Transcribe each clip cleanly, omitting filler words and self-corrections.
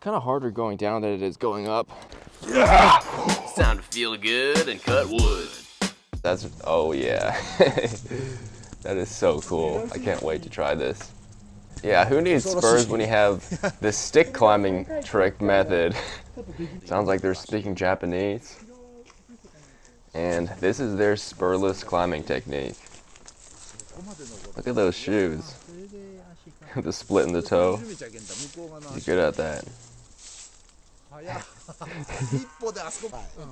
kind of harder going down than it is going up. Yeah! It's time to feel good and cut wood. That's, oh yeah. That is so cool. I can't wait to try this. Yeah, who needs spurs when you have this stick climbing trick method? Sounds like they're speaking Japanese. And this is their spurless climbing technique. Look at those shoes. The split in the toe. He's good at that.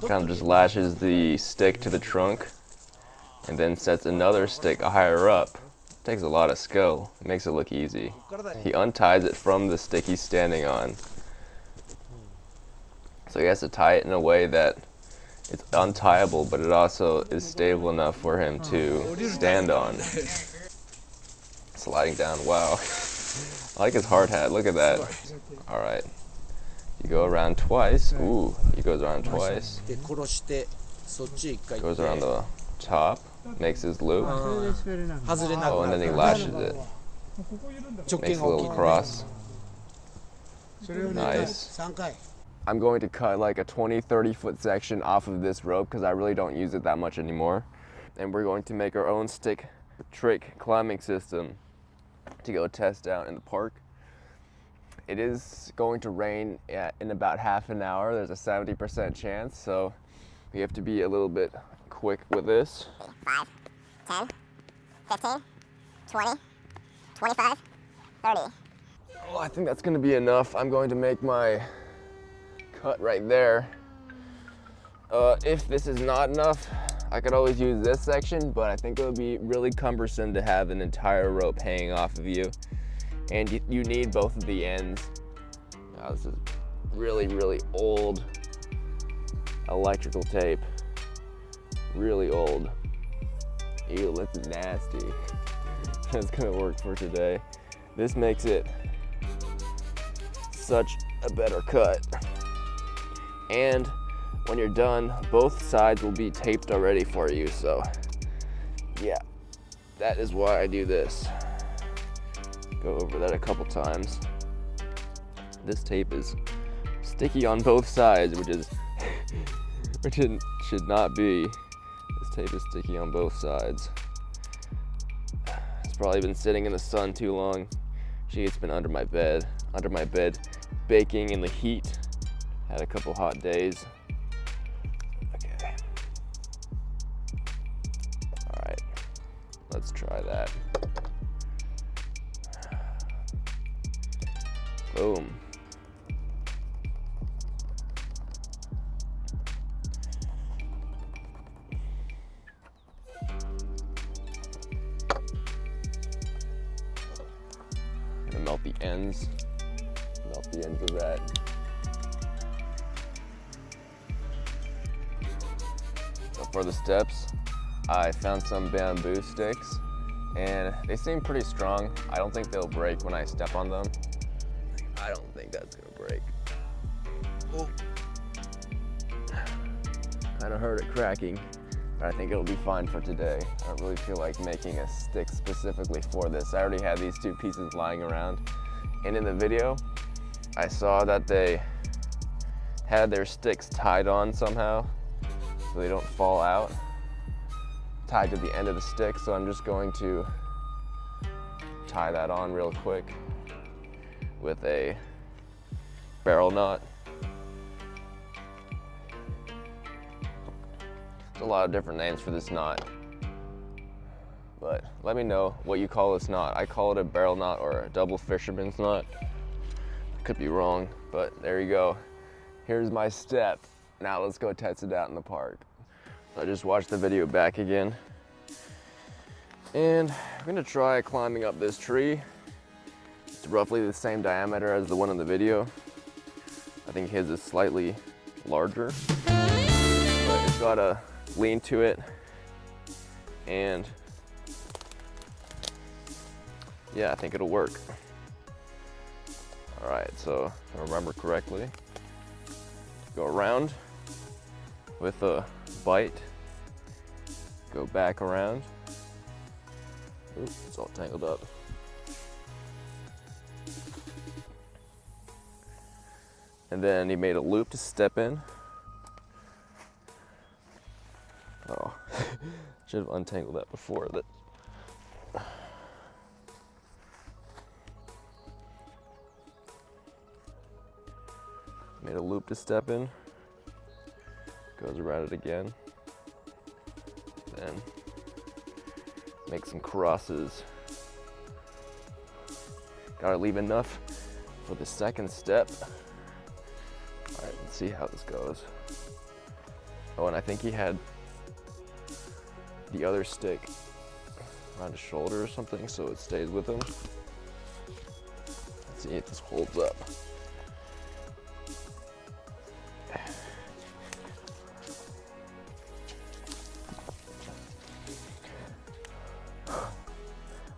Kind of just lashes the stick to the trunk and then sets another stick higher up. Takes a lot of skill. It makes it look easy. He unties it from the stick he's standing on. So he has to tie it in a way that it's untieable, but it also is stable enough for him to stand on. Sliding down, wow. I like his hard hat, look at that. All right, you go around twice. Ooh, he goes around twice. Goes around the top, makes his loop. Oh, and then he lashes it. Makes a little cross. Nice. I'm going to cut like a 20-30 foot section off of this rope because I really don't use it that much anymore. And we're going to make our own stick trick climbing system to go test out in the park. It is going to rain in about half an hour. There's a 70% chance, so we have to be a little bit quick with this. 5, 10, 15, 20, 25, 30. Oh, I think that's going to be enough. I'm going to make my cut right there. If this is not enough, I could always use this section, but I think it would be really cumbersome to have an entire rope hanging off of you. And you need both of the ends. Oh, this is really, really old electrical tape. Really old. Ew, that's nasty. That's gonna work for today. This makes it such a better cut. And when you're done, both sides will be taped already for you, so yeah, that is why I do this. Go over that a couple times. This tape is sticky on both sides, which it should not be. This tape is sticky on both sides. It's probably been sitting in the sun too long. Gee, it's been under my bed, baking in the heat. Had a couple hot days. Okay. All right, let's try that. Boom. Gonna melt the ends of that. So for the steps, I found some bamboo sticks and they seem pretty strong. I don't think they'll break when I step on them. I don't think that's gonna break. Oh. Kinda heard it cracking, but I think it'll be fine for today. I don't really feel like making a stick specifically for this. I already had these two pieces lying around, and in the video, I saw that they had their sticks tied on somehow, so they don't fall out, tied to the end of the stick, so I'm just going to tie that on real quick with a barrel knot. There's a lot of different names for this knot, but let me know what you call this knot. I call it a barrel knot or a double fisherman's knot. Could be wrong, but there you go. Here's my step. Now let's go test it out in the park. So I just watched the video back again, and I'm gonna try climbing up this tree. It's roughly the same diameter as the one in the video. I think his is slightly larger, but it's got a lean to it, and yeah, I think it'll work. All right, so if I remember correctly, go around with a bite, go back around. Oops, it's all tangled up. And then he made a loop to step in. Oh, should have untangled that before that. Made a loop to step in. Goes around it again. Then make some crosses. Gotta leave enough for the second step. All right, let's see how this goes. Oh, and I think he had the other stick around his shoulder or something, so it stays with him. Let's see if this holds up.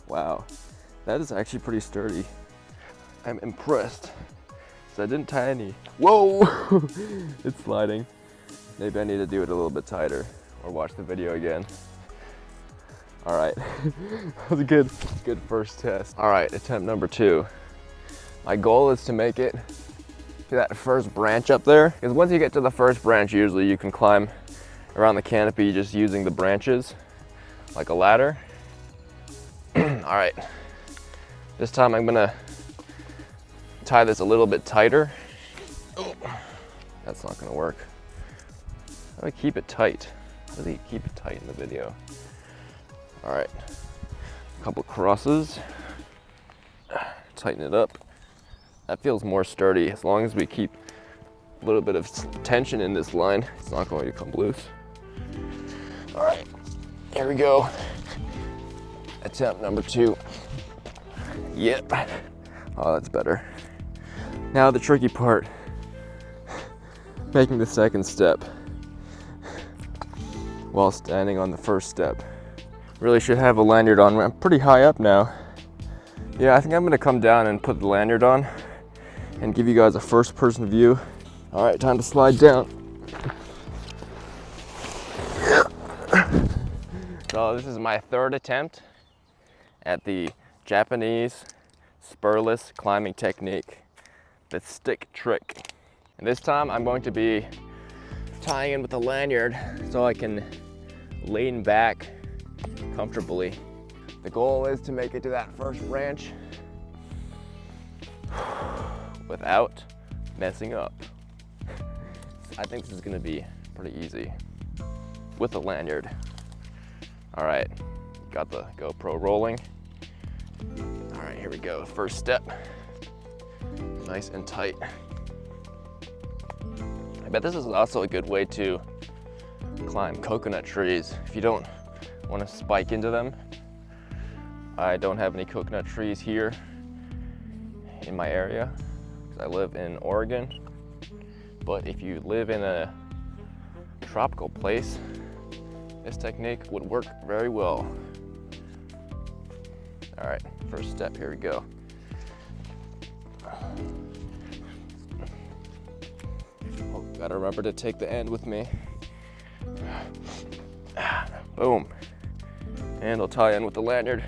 Wow, that is actually pretty sturdy. I'm impressed. So I didn't tie any. Whoa, it's sliding. Maybe I need to do it a little bit tighter or watch the video again. All right, that was a good first test. All right, attempt number 2. My goal is to make it to that first branch up there. Because once you get to the first branch, usually you can climb around the canopy just using the branches like a ladder. All right, this time I'm gonna tie this a little bit tighter. Oh, that's not gonna work. How do I keep it tight? How do you keep it tight in the video? All right, a couple crosses, tighten it up. That feels more sturdy. As long as we keep a little bit of tension in this line, it's not going to come loose. All right, here we go. Attempt number 2. Yep. Oh, that's better. Now the tricky part, making the second step while standing on the first step. Really should have a lanyard on. I'm pretty high up now. Yeah, I think I'm gonna come down and put the lanyard on and give you guys a first person view. All right, time to slide down. So this is my 3rd attempt at the Japanese spurless climbing technique, the stick trick. And this time I'm going to be tying in with a lanyard so I can lean back comfortably. The goal is to make it to that first branch without messing up. I think this is gonna be pretty easy with the lanyard. All right, got the GoPro rolling. All right, here we go. First step, nice and tight. I bet this is also a good way to climb coconut trees if you don't want to spike into them. I don't have any coconut trees here in my area because I live in Oregon. But if you live in a tropical place, this technique would work very well. All right, first step, here we go. Oh, gotta remember to take the end with me. Boom. And I'll tie in with the lanyard.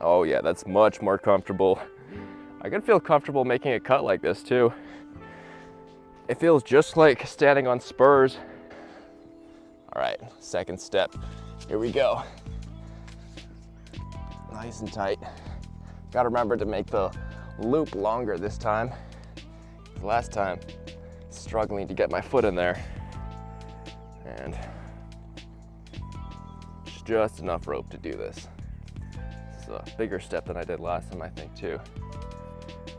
Oh yeah, that's much more comfortable. I can feel comfortable making a cut like this too. It feels just like standing on spurs. All right, second step. Here we go. Nice and tight. Gotta remember to make the loop longer this time. Last time, struggling to get my foot in there. And just enough rope to do this. It's a bigger step than I did last time, I think, too.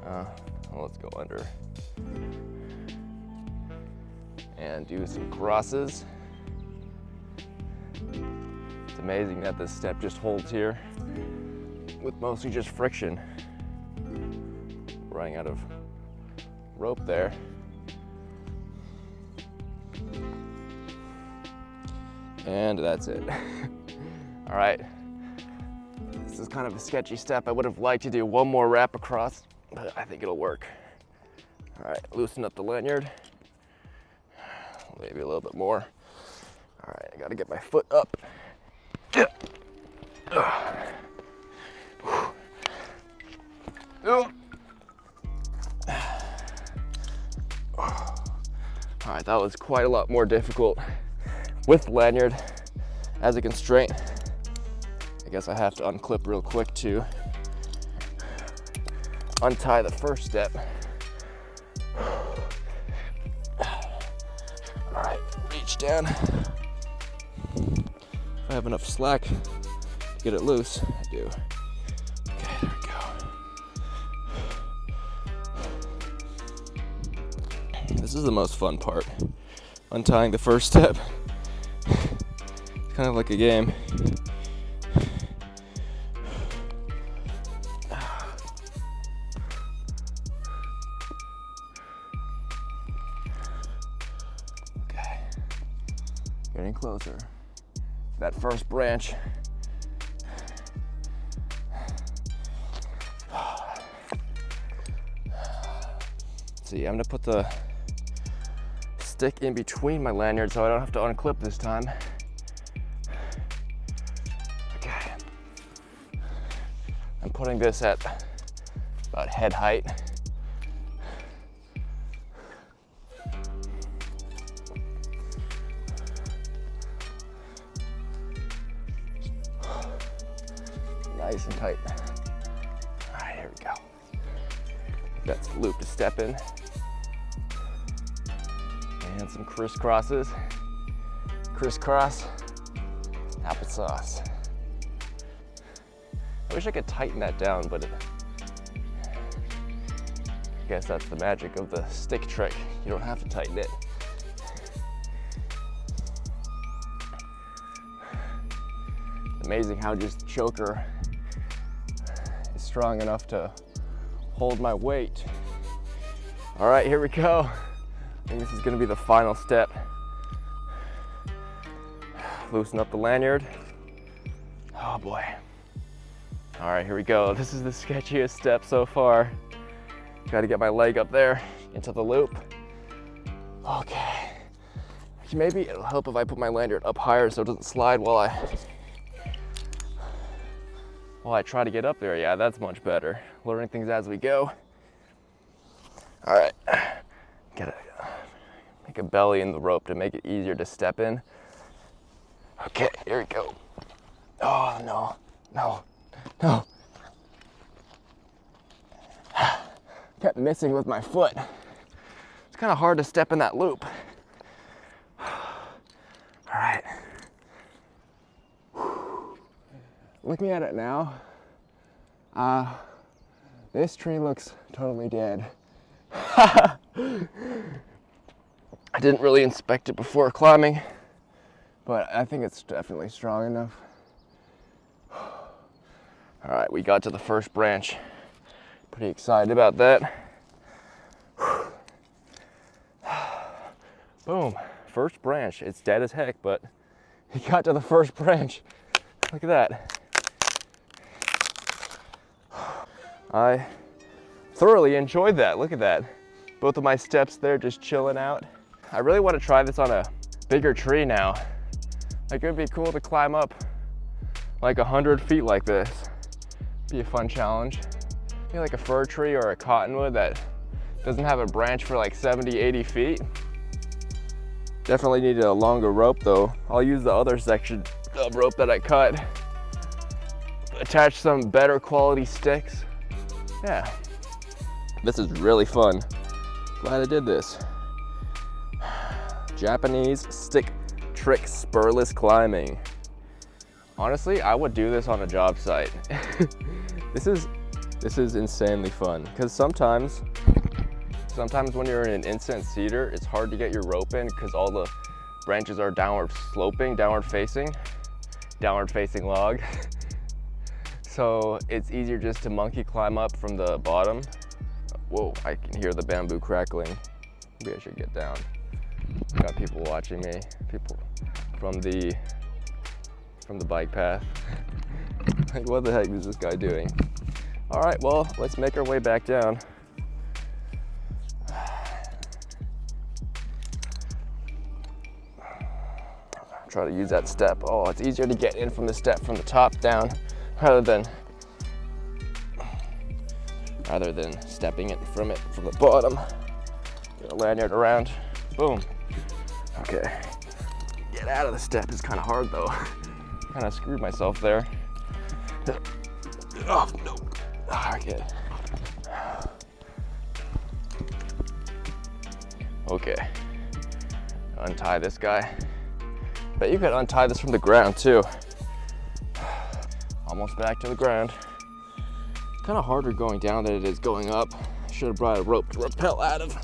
Well, let's go under. And do some crosses. It's amazing that this step just holds here with mostly just friction. Running out of rope there. And that's it. All right. This is kind of a sketchy step. I would have liked to do one more wrap across, but I think it'll work. All right, loosen up the lanyard. Maybe a little bit more. All right, I gotta get my foot up. right, that was quite a lot more difficult with lanyard as a constraint. I guess I have to unclip real quick to untie the first step. All right, reach down. If I have enough slack to get it loose, I do. Okay, there we go. This is the most fun part, untying the first step. It's kind of like a game. Okay, getting closer. That first branch. See, I'm gonna put the stick in between my lanyard so I don't have to unclip this time. Okay. I'm putting this at about head height. Nice and tight. All right, here we go. That's the loop to step in. And some crisscrosses. Crisscross, applesauce. I wish I could tighten that down, but I guess that's the magic of the stick trick. You don't have to tighten it. Amazing how just the choker is strong enough to hold my weight. All right, here we go. I think this is gonna be the final step. Loosen up the lanyard. Oh boy. All right, here we go. This is the sketchiest step so far. Gotta get my leg up there into the loop. Okay. Maybe it'll help if I put my lanyard up higher so it doesn't slide while I try to get up there. Yeah, that's much better. Learning things as we go. All right, gotta make a belly in the rope to make it easier to step in. Okay, here we go. Oh, no, no, no. Kept missing with my foot. It's kind of hard to step in that loop. All right. Looking at it now, this tree looks totally dead. I didn't really inspect it before climbing, but I think it's definitely strong enough. All right, we got to the first branch. Pretty excited about that. Boom, first branch. It's dead as heck, but he got to the first branch. Look at that. I thoroughly enjoyed that. Look at that. Both of my steps there just chilling out. I really want to try this on a bigger tree now. Like, it would be cool to climb up like 100 feet like this. Be a fun challenge. Maybe like a fir tree or a cottonwood that doesn't have a branch for like 70, 80 feet. Definitely need a longer rope though. I'll use the other section of rope that I cut. Attach some better quality sticks. Yeah, this is really fun. Glad I did this. Japanese stick trick spurless climbing. Honestly, I would do this on a job site. This is insanely fun because sometimes when you're in an instant cedar, it's hard to get your rope in because all the branches are downward sloping, downward facing log. So it's easier just to monkey climb up from the bottom. Whoa, I can hear the bamboo crackling. Maybe I should get down. Got people watching me, people from the bike path. Like, what the heck is this guy doing? All right, well, let's make our way back down. Try to use that step. Oh, it's easier to get in from the step from the top down rather than stepping it from the bottom. Get a lanyard around. Boom. Okay. Get out of the step is kind of hard though. Kind of screwed myself there. Oh, no. Okay. Okay. Untie this guy. Bet you could untie this from the ground too. Almost back to the ground. Kind of harder going down than it is going up. Should have brought a rope to rappel out of.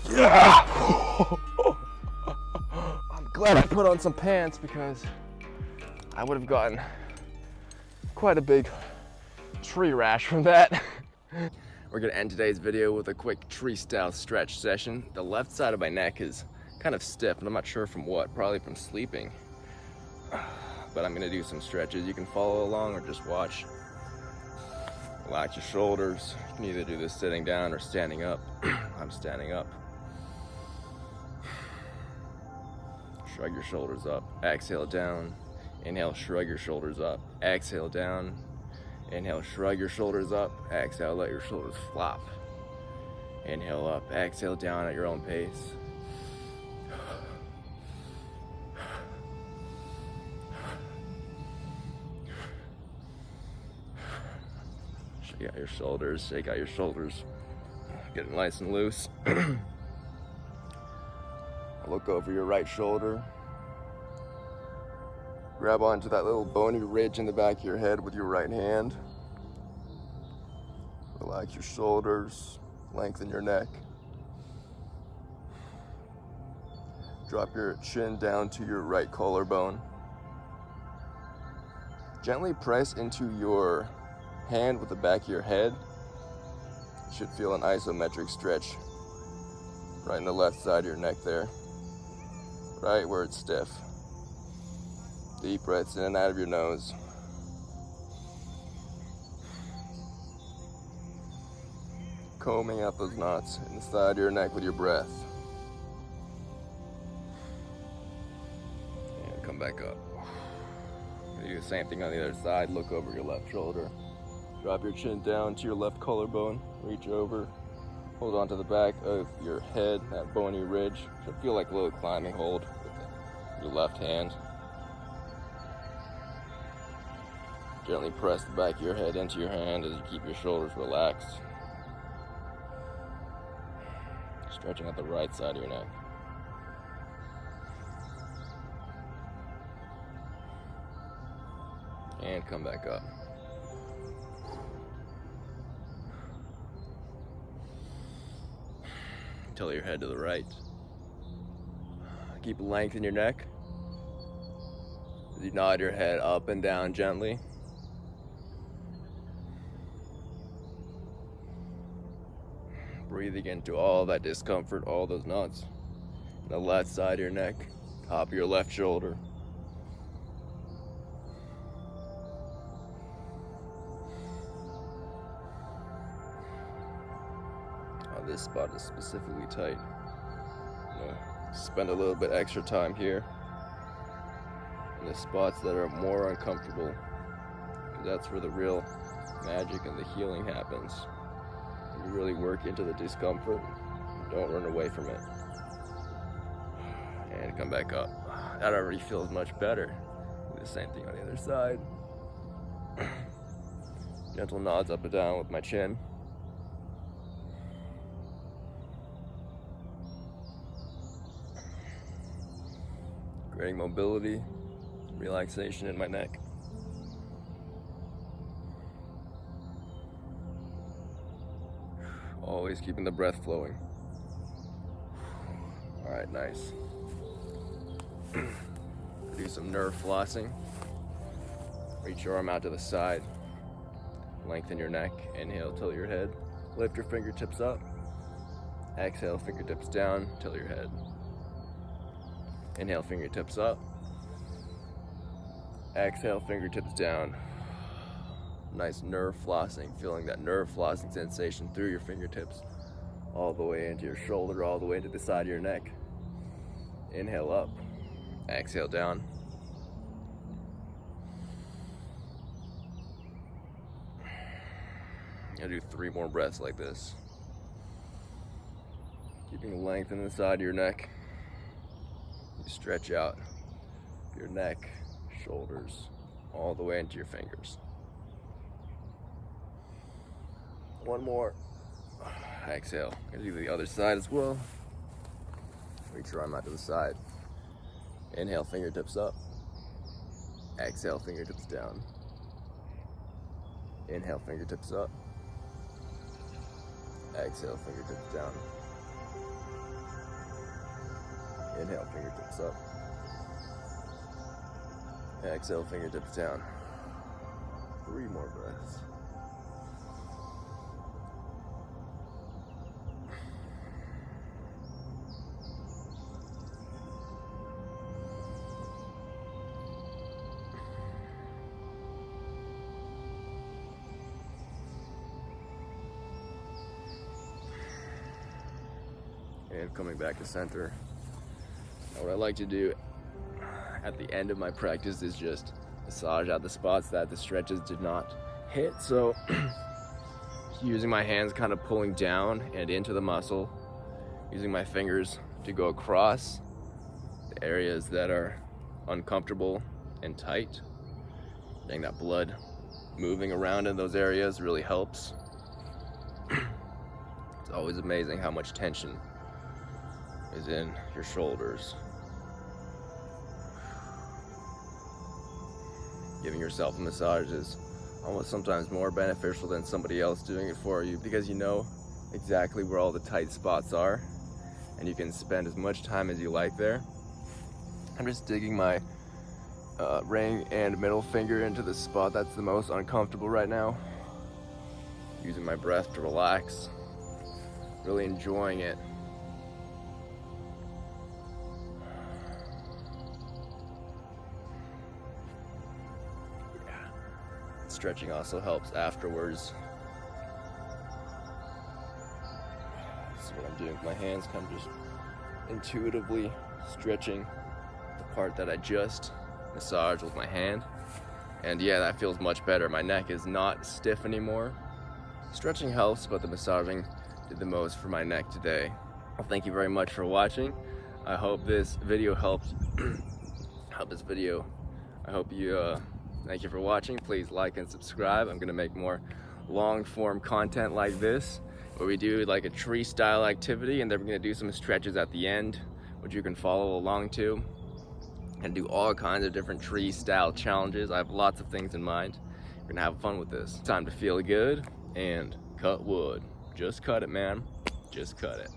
Yeah. I'm glad I put on some pants because I would have gotten quite a big tree rash from that. We're gonna end today's video with a quick tree style stretch session. The left side of my neck is kind of stiff and I'm not sure from what, probably from sleeping. But I'm gonna do some stretches. You can follow along or just watch. Relax your shoulders. You can either do this sitting down or standing up. I'm standing up. Shrug your shoulders up. Exhale down. Inhale, shrug your shoulders up. Exhale down. Inhale, shrug your shoulders up. Exhale, let your shoulders flop. Inhale up. Exhale down at your own pace. Shake out your shoulders. Shake out your shoulders. Get it nice and loose. Look over your right shoulder. Grab onto that little bony ridge in the back of your head with your right hand. Relax your shoulders, lengthen your neck. Drop your chin down to your right collarbone. Gently press into your hand with the back of your head. You should feel an isometric stretch right in the left side of your neck there. Right where it's stiff. Deep breaths in and out of your nose. Combing out those knots in the side of your neck with your breath. And come back up. Do the same thing on the other side. Look over your left shoulder. Drop your chin down to your left collarbone. Reach over. Hold on to the back of your head, that bony ridge. Should feel like a little climbing hold with your left hand. Gently press the back of your head into your hand as you keep your shoulders relaxed. Stretching out the right side of your neck. And come back up. Tilt your head to the right. Keep length in your neck. As you nod your head up and down gently. Breathing into all that discomfort, all those knots. The left side of your neck, top of your left shoulder. This spot is specifically tight. Spend a little bit extra time here in the spots that are more uncomfortable. That's where the real magic and the healing happens. You really work into the discomfort. Don't run away from it. And come back up. That already feels much better. Do the same thing on the other side. Gentle nods up and down with my chin. Creating mobility, relaxation in my neck. Always keeping the breath flowing. All right, nice. Do some nerve flossing. Reach your arm out to the side. Lengthen your neck. Inhale, tilt your head. Lift your fingertips up. Exhale, fingertips down, tilt your head. Inhale, fingertips up. Exhale, fingertips down. Nice nerve flossing, feeling that nerve flossing sensation through your fingertips, all the way into your shoulder, all the way to the side of your neck. Inhale up, exhale down. I'll do 3 more breaths like this. You're gonna lengthen the side of your neck. You stretch out your neck, shoulders, all the way into your fingers. One more. Exhale. Gonna do the other side as well. Reach your arm out to the side. Inhale, fingertips up. Exhale, fingertips down. Inhale, fingertips up. Exhale, fingertips down. Inhale, fingertips up. Exhale, fingertips down. 3 more breaths. And coming back to center. Now what I like to do at the end of my practice is just massage out the spots that the stretches did not hit. So using my hands kind of pulling down and into the muscle, using my fingers to go across the areas that are uncomfortable and tight. Getting that blood moving around in those areas really helps. It's always amazing how much tension is in your shoulders. Giving yourself a massage is almost sometimes more beneficial than somebody else doing it for you, because you know exactly where all the tight spots are and you can spend as much time as you like there. I'm just digging my ring and middle finger into the spot that's the most uncomfortable right now. Using my breath to relax, really enjoying it. Stretching also helps afterwards. This is what I'm doing with my hands, kind of just intuitively stretching the part that I just massaged with my hand. And yeah, that feels much better. My neck is not stiff anymore. Stretching helps, but the massaging did the most for my neck today. Well, thank you very much for watching. I hope this video helped. I hope you thank you for watching. Please like and subscribe. I'm gonna make more long form content like this, where we do like a tree style activity, and then we're gonna do some stretches at the end, which you can follow along to, and do all kinds of different tree style challenges. I have lots of things in mind. We're gonna have fun with this. Time to feel good and cut wood. Just cut it, man. Just cut it.